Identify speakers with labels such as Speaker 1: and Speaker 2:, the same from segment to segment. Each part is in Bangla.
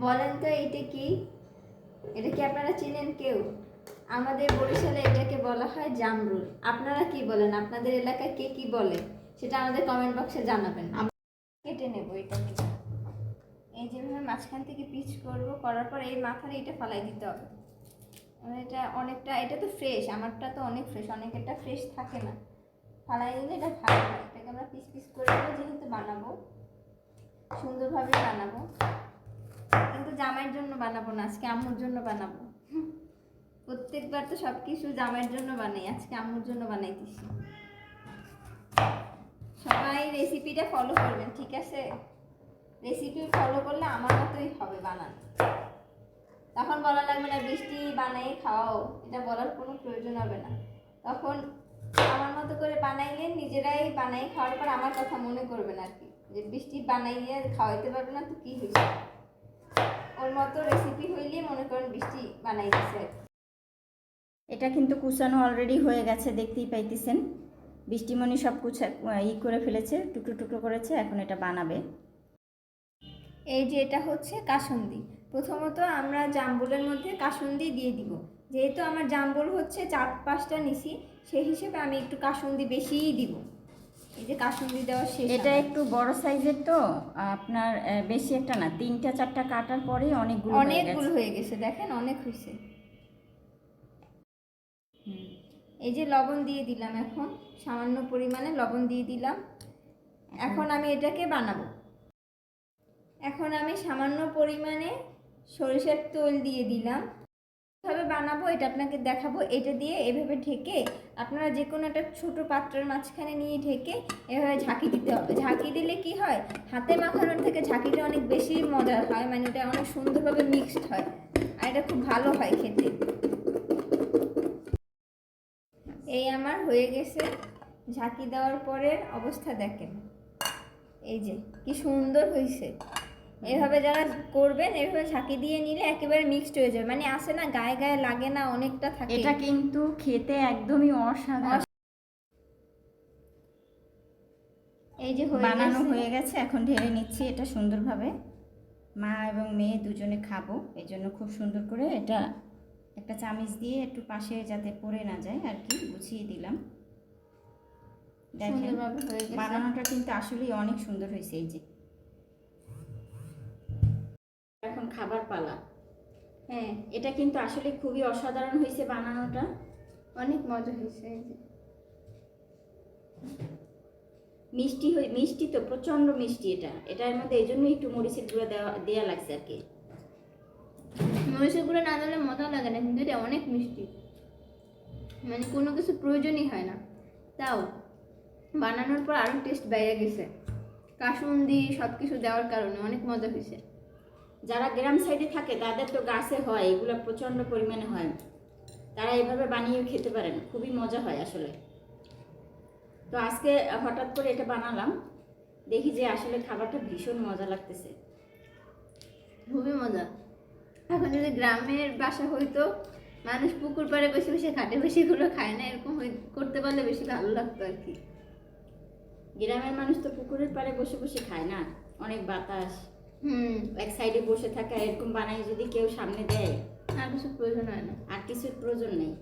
Speaker 1: বলেন তো এটা কি? এটা কি আপনারা চেনেন কেউ? আমাদের বরিশালে এটাকে বলা হয় জামরুল। আপনারা কি বলেন? আপনাদের এলাকায় কে কি বলে সেটা আমাদের কমেন্ট বক্সে জানাবেন। কেটে নেব এটাকে, এই যেভাবে মাঝখান থেকে পিচ করব, করার পর এই মাথার এইটা ফালাই দিতে হবে। এটা অনেকটা, এটা তো ফ্রেশ, আমারটা তো অনেক ফ্রেশ, অনেকেরটা ফ্রেশ থাকে না। ফালাই দিলে এটা ভালো হয়। এটাকে আমরা পিস পিস করে দেবো, যেহেতু বানাবো সুন্দরভাবে বানাবো, কিন্তু জামাইয়ের জন্য বানাবো না, আজকে আম্মুর জন্য বানাবো। প্রত্যেকবার তো সব কিছু জামাইয়ের জন্য বানাই, আজকে আম্মুর জন্য বানাইতেছি। সবাই রেসিপিটা ফলো করবেন, ঠিক আছে? রেসিপি ফলো করলে আমার মতোই হবে বানানো। তখন বলা লাগবে না বৃষ্টি বানাই খাওয়াও, এটা বলার কোনো প্রয়োজন হবে না। তখন আমার মতো করে বানাইলে নিজেরাই বানাই খাওয়ার পর আমার কথা মনে করবেন আর কি, যে বৃষ্টি বানাইয়ে খাওয়াইতে পারবে না তো কি হয়েছে, ওর মতো রেসিপি হইলে মনে করেন বৃষ্টি বানাই দিছে।
Speaker 2: এটা কিন্তু কুচানো অলরেডি হয়ে গেছে, দেখতেই পাইতেছেন। বৃষ্টিমণি সব করে ফেলেছে, টুকরো টুকরো করেছে, এখন এটা বানাবে।
Speaker 1: এই যে এটা হচ্ছে কাসুন্দি। প্রথমত আমরা জাম্বুলের মধ্যে কাসুন্দি দিয়ে দিব। যেহেতু আমার জাম্বুল হচ্ছে 4-5টা নিছি, সেই হিসেবে আমি একটু কাসুন্দি বেশিই দিব। এই যে কাসুন্দি দেওয়া শেষ।
Speaker 2: এটা একটু বড় সাইজের তো আপনার, বেশি একটা না, 3টা-4টা কাটার পরেই অনেকগুলো
Speaker 1: হয়ে গেছে। দেখেন অনেক হয়েছে। এই যে লবণ দিয়ে দিলাম, এখন সামান্য পরিমাণে লবণ দিয়ে দিলাম। এখন আমি এটাকে বানাবো। এখন আমি সামান্য পরিমাণে সরিষার তেল দিয়ে দিলাম। কিভাবে বানাবো এটা আপনাকে দেখাবো। এটা দিয়ে এভাবে ঢেকে, আপনারা যে কোনো একটা ছোটো পাত্রের মাঝখানে নিয়ে ঢেকে এভাবে ঝাঁকি দিতে হবে। ঝাঁকি দিলে কি হয়, হাতে মাখানোর থেকে ঝাঁকিটা অনেক বেশি মজার হয়, মানে এটা অনেক সুন্দরভাবে মিক্সড হয় আর এটা খুব ভালো হয় খেতে। এই আমার হয়ে গেছে। ঝাঁকি দেওয়ার পরের অবস্থা দেখেন, এই যে কি সুন্দর হয়েছে। এভাবে যারা করবেন, এভাবে ঝাঁকি দিয়ে নিলে একেবারে মিক্সড হয়ে যাবে, মানে আসে না, গায়ে গায়ে লাগে না, অনেকটা থাকে।
Speaker 2: এটা কিন্তু খেতে একদমই অসাধারণ।
Speaker 1: এই যে
Speaker 2: বানানো হয়ে গেছে, এখন ঢেলে নিচ্ছি এটা সুন্দরভাবে। মা এবং মেয়ে দুজনে খাবো, এই জন্য খুব সুন্দর করে এটা একটা চামচ দিয়ে একটু পাশে যাতে পড়ে না যায় আর কি গুছিয়ে দিলাম। দেখেন বানানোটা কিন্তু আসলেই অনেক সুন্দর হয়েছে। এই যে এখন খাবার পালা। হ্যাঁ, এটা কিন্তু আসলে খুবই অসাধারণ হয়েছে বানানোটা,
Speaker 1: অনেক মজা হয়েছে।
Speaker 2: মিষ্টি তো প্রচণ্ড মিষ্টি। এটার মধ্যে এই জন্য একটু মরিচের গুঁড়ো দেওয়া লাগছে আর কি।
Speaker 1: মরিচের গুঁড়ো না দিলে মজা লাগে না, কিন্তু এটা অনেক মিষ্টি, মানে কোনো কিছু প্রয়োজনই হয় না, তাও বানানোর পর আরও টেস্ট বেড়ে গেছে। কাসুন্দি সব কিছু দেওয়ার কারণে অনেক মজা হয়েছে।
Speaker 2: যারা গ্রাম সাইডে থাকে তাদের তো গাছে হয়, এগুলো প্রচণ্ড পরিমাণে হয়, তারা এইভাবে বানিয়েও খেতে পারেন, খুবই মজা হয় আসলে। তো আজকে হঠাৎ করে এটা বানালাম, দেখি যে আসলে খাবারটা ভীষণ মজা লাগতেছে,
Speaker 1: খুবই মজা। এখন যদি গ্রামের বাসা হইতো, মানুষ পুকুর পাড়ে বসে বসে খাটে বেশিগুলো খায় না, এরকম করতে পারলে বেশি ভালো লাগতো আর কি।
Speaker 2: গ্রামের মানুষ তো পুকুরের পাড়ে বসে বসে খায় না, অনেক বাতাস, এক সাইডে বসে থাকা, এরকম বানাই যদি কেউ সামনে দেয়
Speaker 1: আর কিছু প্রয়োজন হয় না,
Speaker 2: আর কিছুর প্রয়োজন নেই।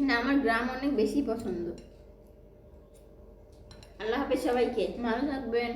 Speaker 1: না, আমার গ্রাম অনেক বেশি পছন্দ।
Speaker 2: আল্লাহ হাফেজ সবাইকে,
Speaker 1: ভালো থাকবেন।